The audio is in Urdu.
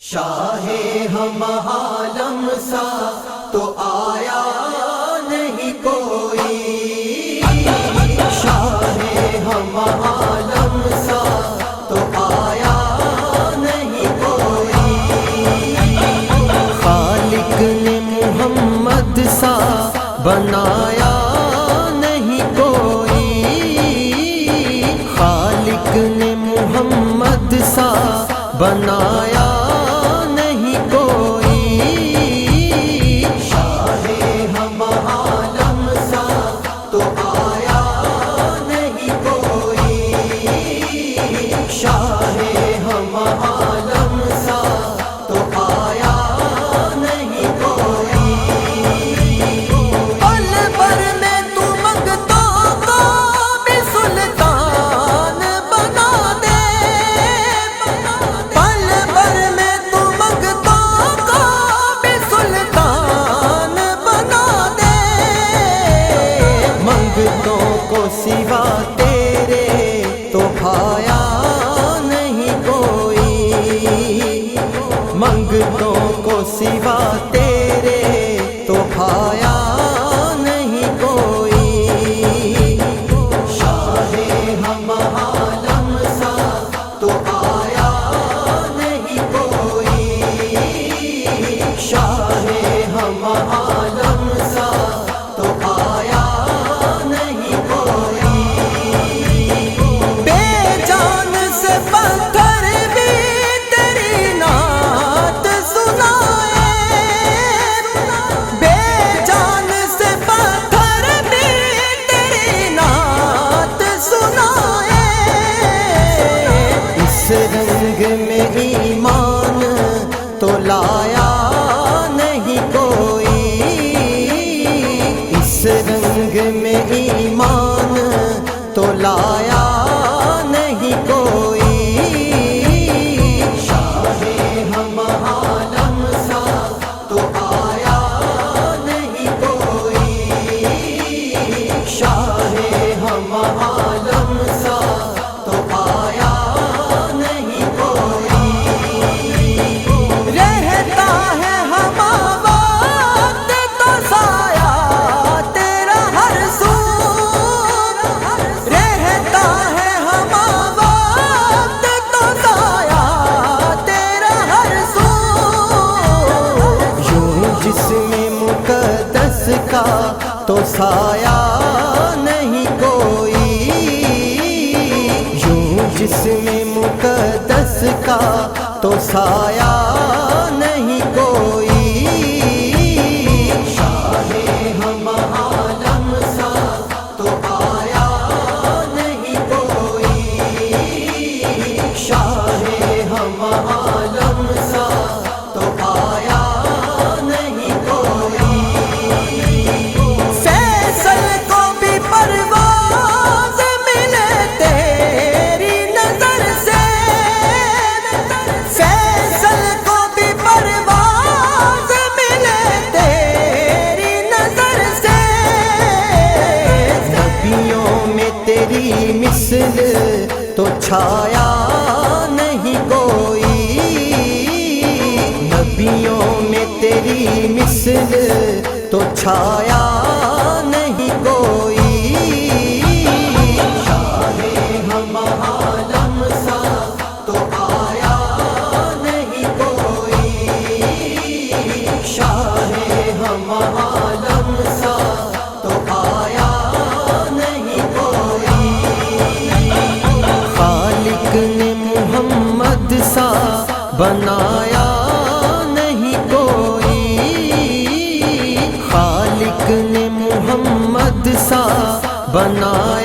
شاہ ہم عالم سا تو آیا نہیں کوئی، شاہ ہم عالم سا تو آیا نہیں کوئی، خالق نے محمد سا بنایا نہیں کوئی، خالق نے محمد سا بنایا سوا تیرے تو بھایا نہیں کوئی، منگتوں کو سوا تیرے تو بھایا نہیں کوئی، شاہ ہم عالم سا تو آیا نہیں کوئی، شاہ ہم عالم سا تو آیا رنگ میں ایمان تو لایا نہیں کوئی، اس رنگ میں ایمان تو لایا نہیں کوئی، شاہ ہم عالم سا تو آیا نہیں کوئی، شاہ ہم عالم سا تو آیا تو سایہ نہیں کوئی، یوں جسم مقدس کا تو سایہ نہیں کوئی، شاہ ہم عالم سا تو آیا نہیں کوئی، شاہ ہم عالم سا تو آیا نہیں کوئی، مثل تو چھایا نہیں کوئی، نبیوں میں تیری مثل تو چھایا نہیں کوئی، شاہ ہم عالم سا تو آیا نہیں کوئی، شاہ ہم عالم سا تو آیا نہیں کوئی، خالق نے محمد سا بنایا نہیں کوئی، خالق نے محمد سا بنایا